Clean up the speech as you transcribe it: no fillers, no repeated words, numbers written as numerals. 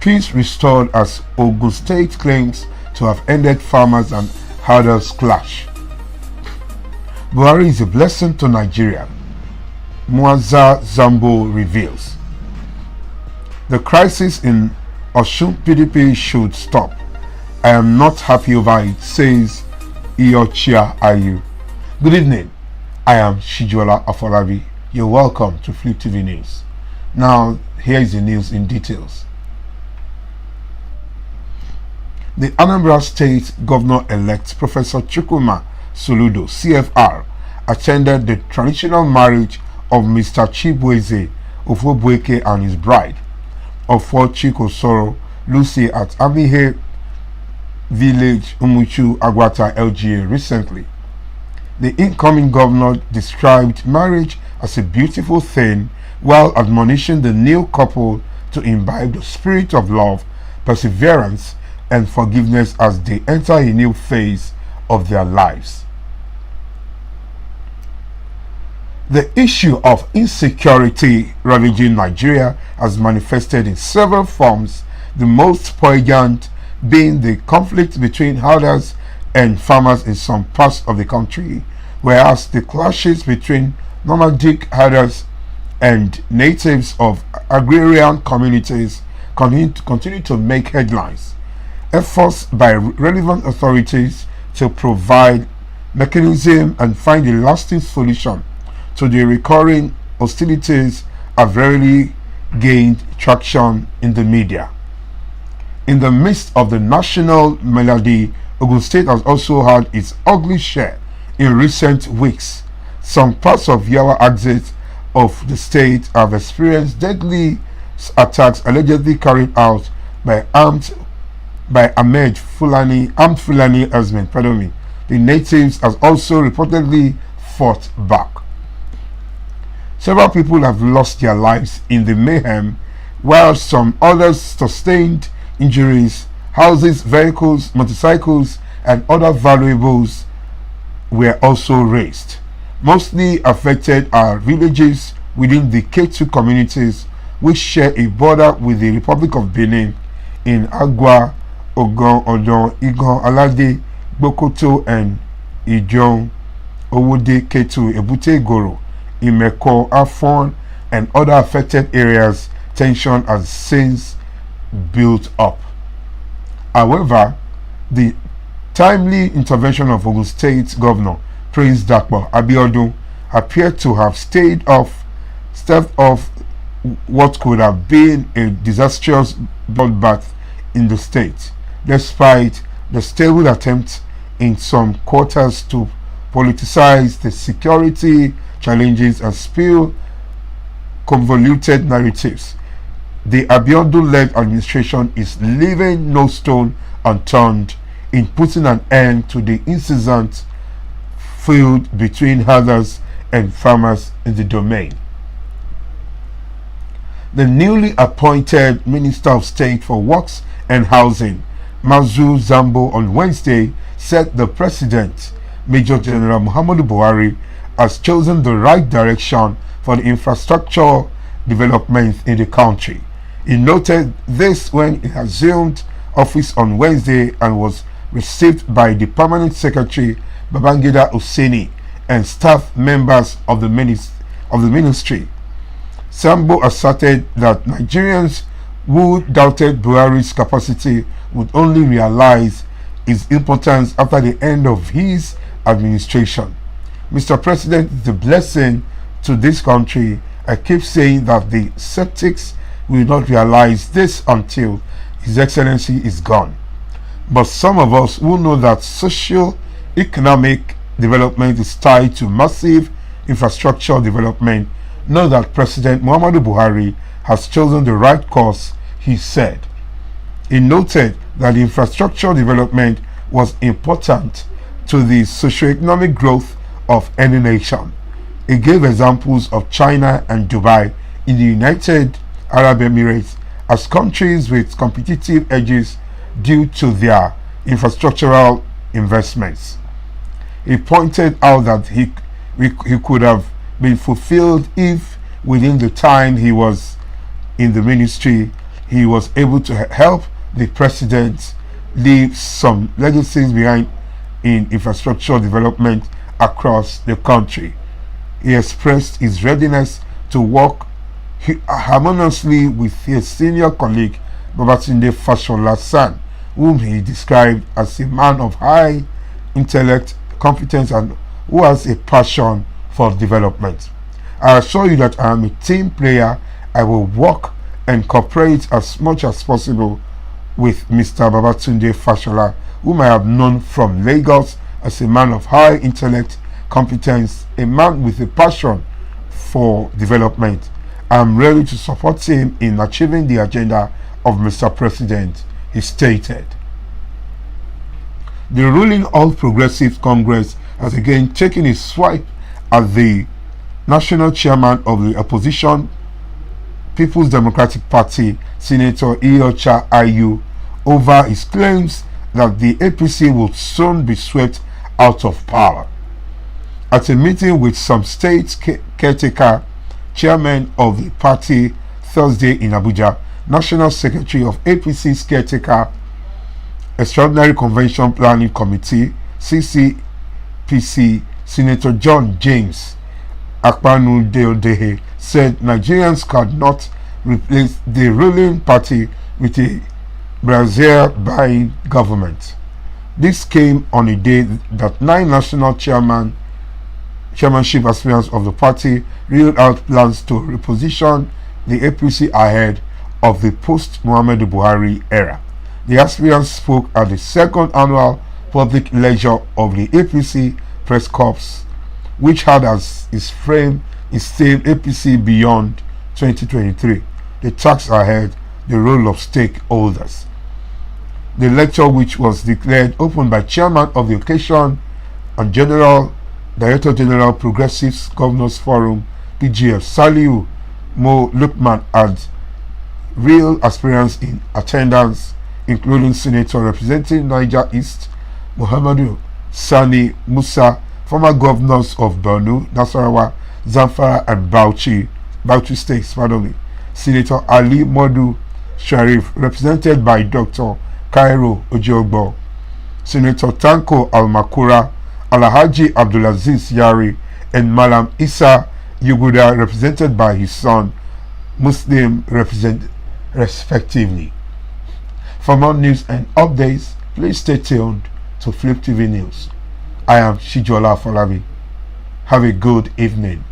Peace restored as Ogun State claims to have ended farmers and herders' clash. Buhari is a blessing to Nigeria, Muazza Zambo reveals. The crisis in Osun PDP should stop. I am not happy over it, says Iochia Ayu. Good evening. I am Shijola Afolabi. You're welcome to Fliptv News. Now, here is the news in details. The Anambra State Governor-elect Professor Chukwuma Soludo, CFR, attended the traditional marriage of Mr. Chibueze Ofobweke and his bride, Ofochikosoro Lucy, at Amihe Village, Umuchu, Agwata, LGA recently. The incoming governor described marriage as a beautiful thing while admonishing the new couple to imbibe the spirit of love, perseverance, and forgiveness as they enter a new phase of their lives. The issue of insecurity ravaging Nigeria has manifested in several forms, the most poignant being the conflict between herders and farmers in some parts of the country, whereas the clashes between nomadic herders and natives of agrarian communities continue to make headlines. Efforts by relevant authorities to provide mechanism and find a lasting solution to the recurring hostilities have rarely gained traction in the media. In the midst of the national melody, Ogun State has also had its ugly share in recent weeks. Some parts of Yawa axis of the state have experienced deadly attacks allegedly carried out by armed Fulani herdsmen. The natives have also reportedly fought back. Several people have lost their lives in the mayhem, while some others sustained injuries. Houses, vehicles, motorcycles, and other valuables were also razed. Mostly affected are villages within the K2 communities, which share a border with the Republic of Benin in Agua, Ogon, Odon, Igon, Alade, Bokoto, and Ijon, Owode, K2, Ebute, Goro, Imeko, Afon, and other affected areas. Tension has since built up. However, the timely intervention of Ogun State Governor Prince Dapo Abiodun appeared to have staved off what could have been a disastrous bloodbath in the state, despite the stable attempt in some quarters to politicize the security challenges and spill convoluted narratives. The Abiodun-led administration is leaving no stone unturned in putting an end to the incessant feud between herders and farmers in the domain. The newly appointed Minister of State for Works and Housing, Mazu Zambo, on Wednesday said the President, Major General Muhammadu Buhari, has chosen the right direction for the infrastructure development in the country. He noted this when he assumed office on Wednesday and was received by the Permanent Secretary Babangida Hussaini and staff members of the ministry. Sambo asserted that Nigerians who doubted Buhari's capacity would only realize its importance after the end of his administration. Mr. President is a blessing to this country. I keep saying that the skeptics will not realize this until His Excellency is gone. But some of us who know that socio-economic development is tied to massive infrastructure development know that President Muhammadu Buhari has chosen the right course, he said. He noted that infrastructure development was important to the socio-economic growth of any nation. He gave examples of China and Dubai in the United Arab Emirates as countries with competitive edges due to their infrastructural investments. He pointed out that he could have been fulfilled if within the time he was in the ministry he was able to help the president leave some legacies behind in infrastructure development across the country. He expressed his readiness to work harmoniously with his senior colleague Babatunde Fashola's son, whom he described as a man of high intellect, competence, and who has a passion for development. I assure you that I am a team player. I will work and cooperate as much as possible with Mr. Babatunde Fashola, whom I have known from Lagos as a man of high intellect, competence, a man with a passion for development. I am ready to support him in achieving the agenda of Mr. President, he stated. The ruling All Progressives Congress has again taken a swipe at the national chairman of the opposition People's Democratic Party, Senator Iyorchia Ayu, over his claims that the APC will soon be swept out of power. At a meeting with some state caretaker chairman of the party Thursday in Abuja, National Secretary of APC's caretaker Extraordinary Convention Planning Committee CCPC, Senator John James Akpanu-Deodehe, said Nigerians cannot replace the ruling party with a brazier-buying government. This came on a day that 9 national chairmanship aspirants of the party reeled out plans to reposition the APC ahead of the post-Muhammadu Buhari era. The aspirants spoke at the second annual public lecture of the APC Press Corps, which had as its frame its theme APC Beyond 2023, the task ahead, the role of stakeholders. The lecture, which was declared open by chairman of the occasion and Director General Progressives Governors Forum PGF Saliu Mo Lukman, had real aspirants in attendance, including Senator representing Niger East Muhammadu Sani Musa, former governors of Borno, Nasarawa, Zamfara, and Bauchi states, Senator Ali Modu Sharif, represented by Dr. Cairo Ojogbo, Senator Tanko Almakura, Alhaji Abdulaziz Yari, and Malam Isa Yuguda, represented by his son Muslim, respectively. For more news and updates, please stay tuned to Fliptv News. I am Shijola Falabi. Have a good evening.